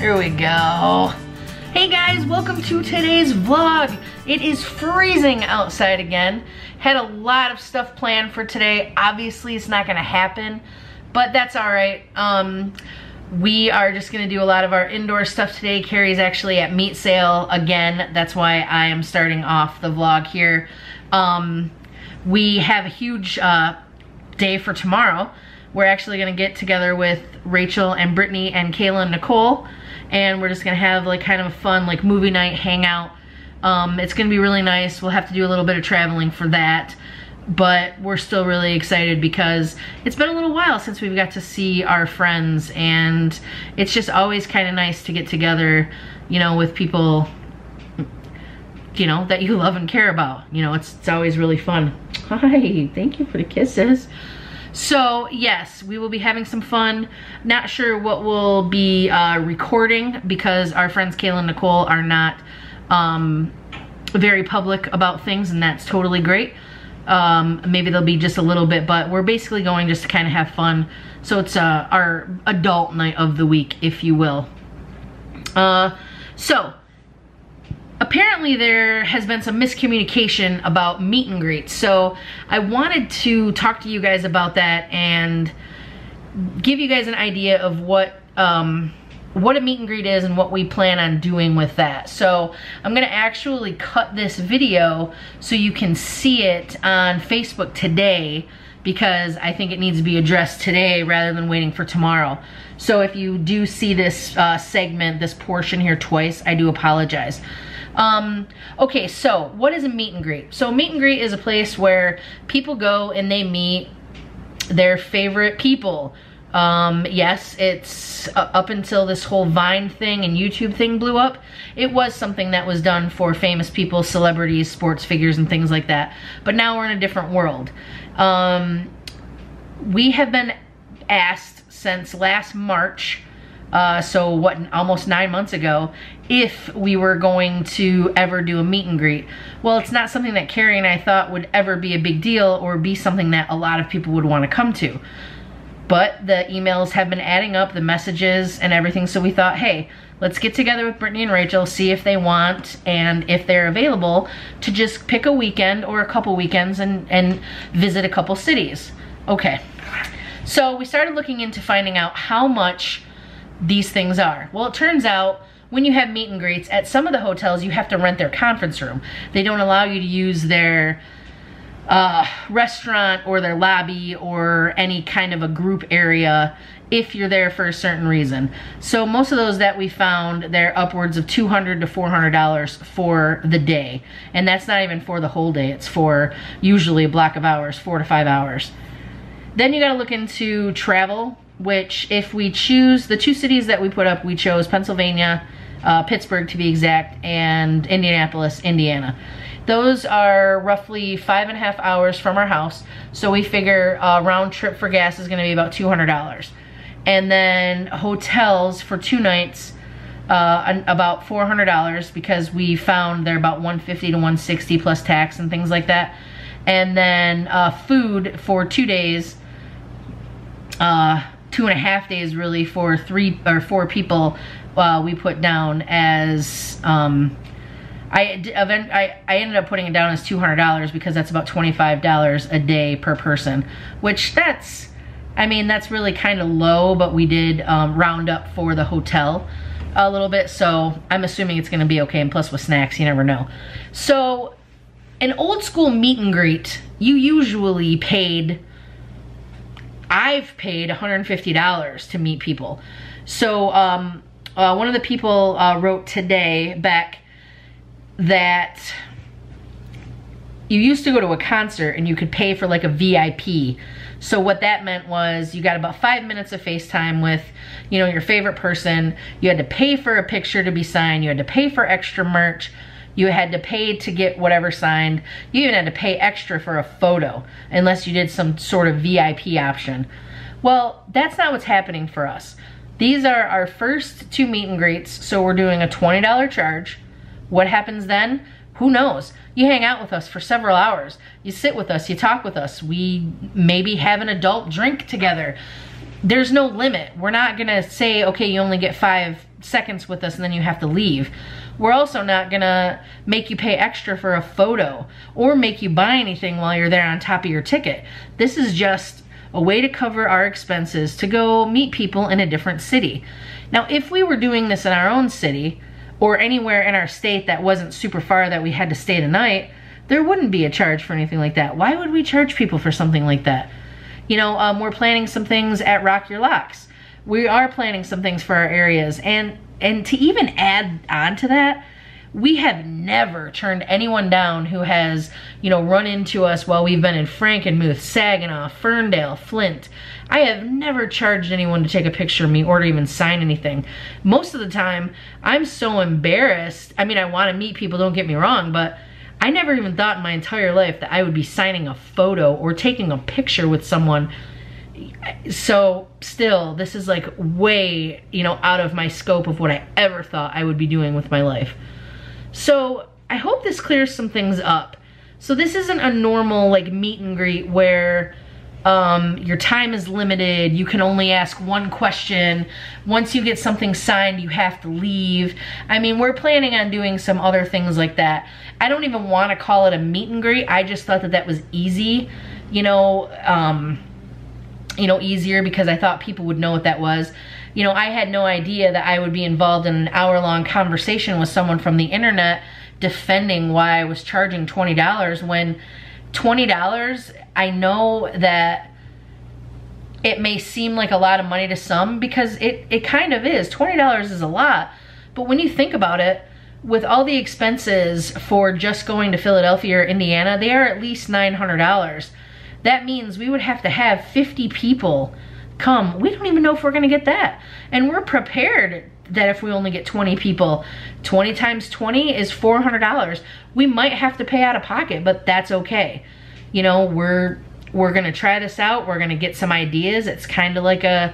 Here we go. Hey guys, welcome to today's vlog. It is freezing outside again. Had a lot of stuff planned for today. Obviously, it's not gonna happen, but that's all right. We are just gonna do a lot of our indoor stuff today. Carrie's actually at meat sale again. That's why I am starting off the vlog here. We have a huge day for tomorrow. We're actually gonna get together with Rachel and Brittany and Kayla and Nicole, and we're just gonna have like kind of a fun like movie night hangout. It's gonna be really nice. We'll have to do a little bit of traveling for that, but we're still really excited because it's been a little while since we've got to see our friends, and it's just always kind of nice to get together, you know, with people, you know, that you love and care about. You know, it's always really fun. Hi, thank you for the kisses. So yes, we will be having some fun. Not sure what we'll be recording because our friends Kayla and Nicole are not very public about things, and that's totally great. Maybe there'll be just a little bit, but we're basically going just to kind of have fun. So it's our adult night of the week, if you will. So apparently there has been some miscommunication about meet and greets. So I wanted to talk to you guys about that and give you guys an idea of what a meet and greet is and what we plan on doing with that. So I'm gonna actually cut this video so you can see it on Facebook today, because I think it needs to be addressed today rather than waiting for tomorrow. So if you do see this segment, this portion here twice, I do apologize. Okay, so what is a meet and greet? So a meet and greet is a place where people go and they meet their favorite people. Yes, it's up until this whole Vine thing and YouTube thing blew up, it was something that was done for famous people, celebrities, sports figures, and things like that. But now we're in a different world. We have been asked since last March, so what, almost 9 months ago, if we were going to ever do a meet and greet. Well, it's not something that Carrie and I thought would ever be a big deal or be something that a lot of people would want to come to. But the emails have been adding up, the messages and everything, so we thought, hey, let's get together with Brittany and Rachel, see if they want and if they're available to just pick a weekend or a couple weekends and visit a couple cities. Okay, so we started looking into finding out how much these things are. Well, it turns out when you have meet and greets at some of the hotels, you have to rent their conference room. They don't allow you to use their restaurant or their lobby or any kind of a group area if you're there for a certain reason. So most of those that we found, they're upwards of $200 to $400 for the day. And that's not even for the whole day. It's for usually a block of hours, 4 to 5 hours. Then you gotta look into travel, which if we choose, the two cities that we put up, we chose Pennsylvania, Pittsburgh to be exact, and Indianapolis, Indiana. Those are roughly 5.5 hours from our house, so we figure a round trip for gas is gonna be about $200. And then hotels for 2 nights, about $400, because we found they're about $150 to $160 plus tax and things like that. And then food for 2 days, 2.5 days really, for 3 or 4 people. We put down as I ended up putting it down as $200 because that's about $25 a day per person, which that's, I mean, that's really kind of low, but we did round up for the hotel a little bit, so I'm assuming it's gonna be okay, and plus with snacks, you never know. So an old school meet and greet, you usually paid, I've paid $150 to meet people. So one of the people wrote today back that you used to go to a concert and you could pay for like a VIP. So what that meant was you got about 5 minutes of FaceTime with, you know, your favorite person. You had to pay for a picture to be signed. You had to pay for extra merch. You had to pay to get whatever signed. You even had to pay extra for a photo unless you did some sort of VIP option. Well, that's not what's happening for us. These are our first 2 meet and greets, so we're doing a $20 charge. What happens then? Who knows? You hang out with us for several hours. You sit with us, you talk with us. We maybe have an adult drink together. There's no limit. We're not gonna say, okay, you only get 5 seconds with us and then you have to leave. We're also not gonna make you pay extra for a photo or make you buy anything while you're there on top of your ticket. This is just a way to cover our expenses to go meet people in a different city. Now, if we were doing this in our own city or anywhere in our state that wasn't super far that we had to stay the night, there wouldn't be a charge for anything like that. Why would we charge people for something like that? You know, we're planning some things at Rock Your Locks. We are planning some things for our areas. And to even add on to that, we have never turned anyone down who has, you know, run into us while we've been in Frankenmuth, Saginaw, Ferndale, Flint. I have never charged anyone to take a picture of me or to even sign anything. Most of the time, I'm so embarrassed. I mean, I want to meet people, don't get me wrong, but I never even thought in my entire life that I would be signing a photo or taking a picture with someone. So still, this is like way, you know, out of my scope of what I ever thought I would be doing with my life. So I hope this clears some things up. So this isn't a normal like meet and greet where your time is limited. You can only ask one question. Once you get something signed, you have to leave. I mean, we're planning on doing some other things like that. I don't even want to call it a meet and greet. I just thought that that was easy, you know, easier because I thought people would know what that was. You know, I had no idea that I would be involved in an hour-long conversation with someone from the internet defending why I was charging $20 when $20, I know that it may seem like a lot of money to some because it kind of is. $20 is a lot, but when you think about it, with all the expenses for just going to Philadelphia or Indiana, they are at least $900. That means we would have to have 50 people come. We don't even know if we're gonna get that. And we're prepared that if we only get 20 people, 20 times 20 is $400. We might have to pay out of pocket, but that's okay. You know, we're gonna try this out. We're gonna get some ideas. It's kind of like a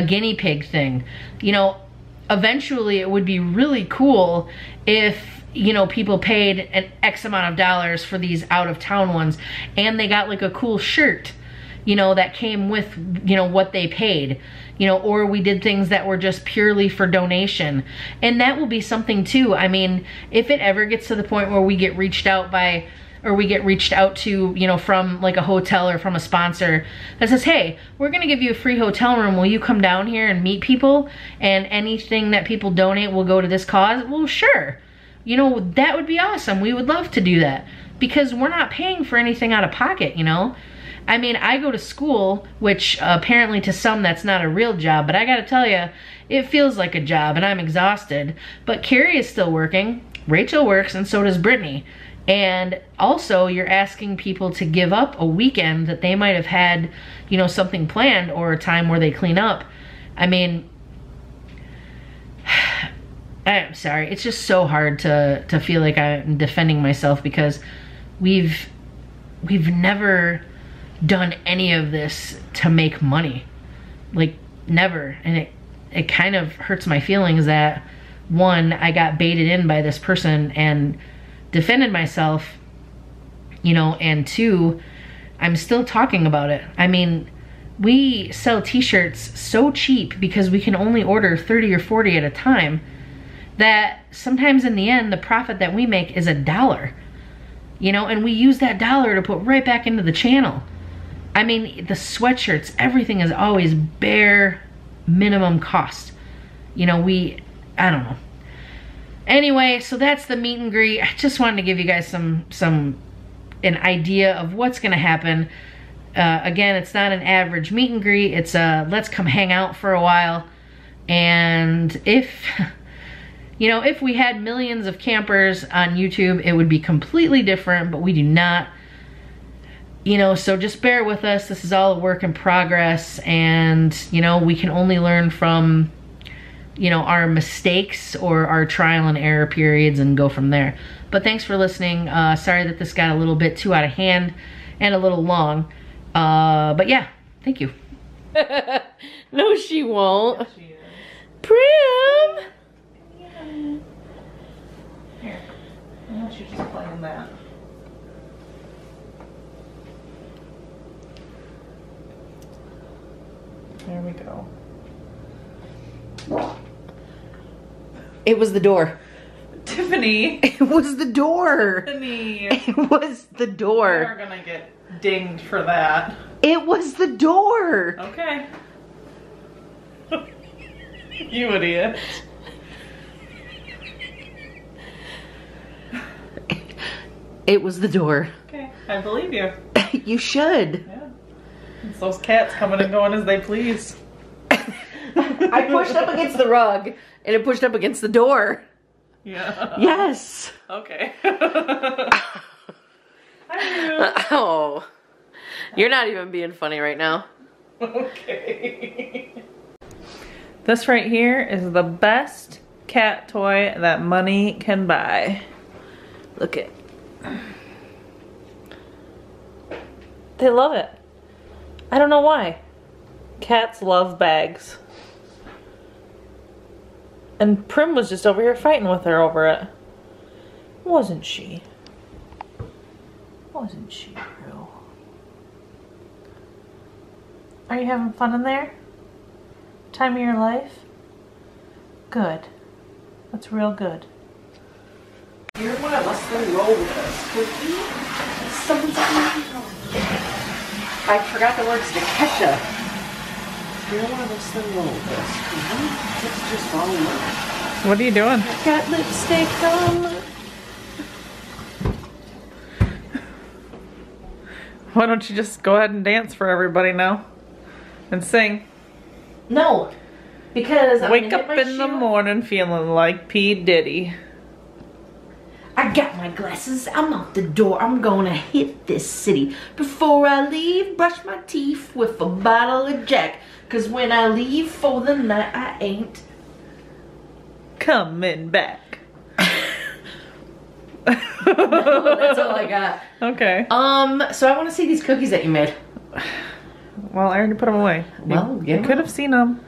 guinea pig thing. You know, eventually it would be really cool if, you know, people paid an X amount of dollars for these out of town ones and they got like a cool shirt, you know, that came with, you know, what they paid, you know, or we did things that were just purely for donation. And that will be something too. I mean, if it ever gets to the point where we get reached out by, or we get reached out to, you know, from like a hotel or from a sponsor that says, hey, we're gonna give you a free hotel room. Will you come down here and meet people? And anything that people donate will go to this cause. Well, sure. You know, that would be awesome. We would love to do that because we're not paying for anything out of pocket, you know? I mean, I go to school, which apparently to some that's not a real job, but I gotta tell you, it feels like a job and I'm exhausted. But Cari is still working, Rachel works, and so does Brittany. And also you're asking people to give up a weekend that they might have had, you know, something planned or a time where they clean up. I mean, I'm sorry, it's just so hard to feel like I'm defending myself because we've never done any of this to make money. Like, never. And it kind of hurts my feelings that, one, I got baited in by this person and defended myself, you know, and two, I'm still talking about it. I mean, we sell t-shirts so cheap because we can only order 30 or 40 at a time that sometimes in the end, the profit that we make is $1, you know, and we use that $1 to put right back into the channel. I mean, the sweatshirts, everything is always bare minimum cost. You know, I don't know. Anyway, so that's the meet and greet. I just wanted to give you guys an idea of what's gonna happen. Again, it's not an average meet and greet. It's a let's come hang out for a while. And if, you know, if we had millions of campers on YouTube, it would be completely different, but we do not. You know, so just bear with us. This is all a work in progress, and, you know, we can only learn from, you know, our mistakes or our trial and error periods and go from there. But thanks for listening. Sorry that this got a little bit too out of hand and a little long. But yeah, thank you. No, she won't. Yes, she is. Prim! Yeah. Here. don't you just play in that? There we go. It was the door. Tiffany. It was the door. Tiffany. It was the door. You're gonna get dinged for that. It was the door. Okay. You idiot. It was the door. Okay, I believe you. You should. Yeah. It's those cats coming and going as they please. I pushed up against the rug and it pushed up against the door. Yeah. Yes. Okay. Oh. You're not even being funny right now. Okay. This right here is the best cat toy that money can buy. Look at. They love it. I don't know why. Cats love bags. And Prim was just over here fighting with her over it. Wasn't she? Wasn't she, Prim? Are you having fun in there? Time of your life? Good. That's real good. You're one of us that roll with us, Cookie. I forgot the words to Kesha. You're one of us that roll with us. It's just all love. What are you doing? I got lipstick on. Why don't you just go ahead and dance for everybody now? And sing. No, because I'm Wake up in the morning feeling like P. Diddy. I got my glasses, I'm out the door, I'm gonna hit this city. Before I leave, brush my teeth with a bottle of Jack. Cause when I leave for the night, I ain't coming back. That's all I got. Okay. So I wanna see these cookies that you made. Well, I already put them away. Well, you could have seen them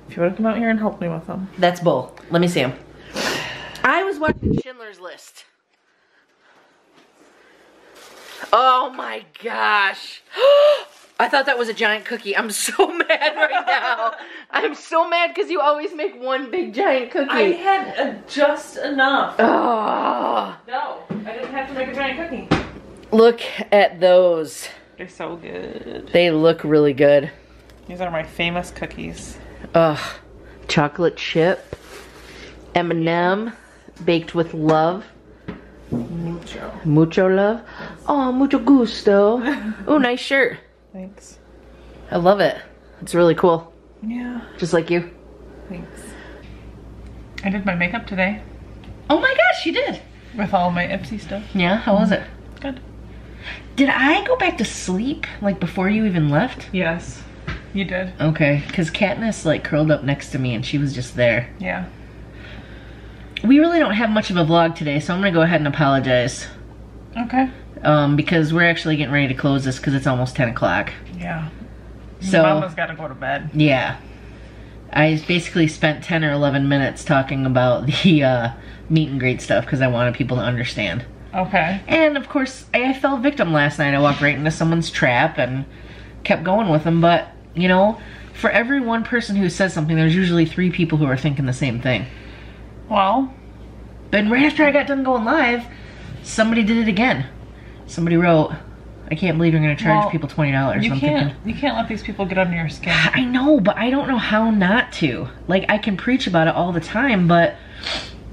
if you would have come out here and helped me with them. That's bull. Let me see them. I was watching Schindler's List. Oh my gosh. I thought that was a giant cookie. I'm so mad right now. I'm so mad because you always make one big giant cookie. I had just enough. Oh. No, I didn't have to make a giant cookie. Look at those. They're so good. They look really good. These are my famous cookies. Ugh. Chocolate chip. M&M. Baked with love. Mucho. Mucho love. Oh, mucho gusto. Oh, nice shirt. Thanks. I love it. It's really cool. Yeah. Just like you. Thanks. I did my makeup today. Oh my gosh, you did. With all my Ipsy stuff. Yeah, how was it? Good. Did I go back to sleep, like, before you even left? Yes, you did. Okay, because Katniss, like, curled up next to me and she was just there. Yeah. We really don't have much of a vlog today, so I'm gonna go ahead and apologize. Okay. Because we're actually getting ready to close this because it's almost 10 o'clock. Yeah. So, Mama's gotta go to bed. Yeah. I basically spent 10 or 11 minutes talking about the meet and greet stuff because I wanted people to understand. Okay. And of course, I fell victim last night. I walked right into someone's trap and kept going with them. But, you know, for every one person who says something, there's usually 3 people who are thinking the same thing. Well. Then right after I got done going live, somebody did it again. Somebody wrote, I can't believe you're going to charge people $20. You can't let these people get under your skin. I know, but I don't know how not to. Like, I can preach about it all the time, but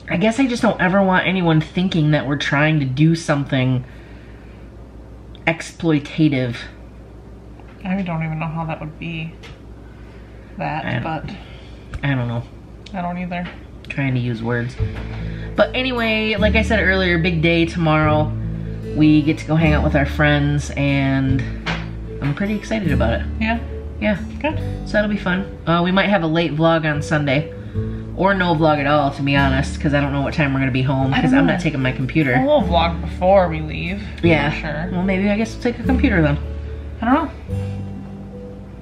I guess I just don't ever want anyone thinking that we're trying to do something exploitative. I don't even know how that would be but I don't know. I don't either. Trying to use words. But anyway, like I said earlier, big day tomorrow. We get to go hang out with our friends and I'm pretty excited about it. Yeah? Yeah. Good. So that'll be fun. We might have a late vlog on Sunday. Or no vlog at all, to be honest, because I don't know what time we're going to be home, because I'm not taking my computer. We'll vlog before we leave. Yeah. For sure. Well, maybe I guess we'll take a computer then. I don't know.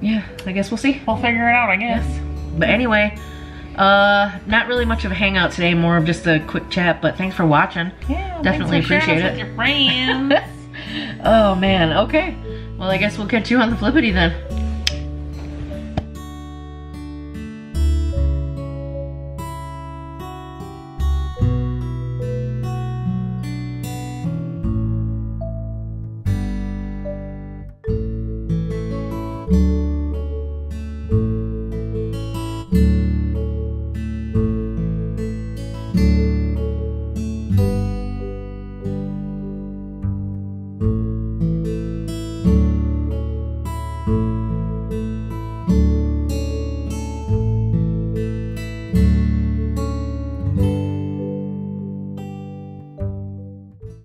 Yeah, I guess we'll see. We'll figure it out, I guess. But anyway, Not really much of a hangout today, more of just a quick chat, but thanks for watching. Yeah, definitely appreciate it. with your friends. Oh man, okay. Well, I guess we'll catch you on the flippity then.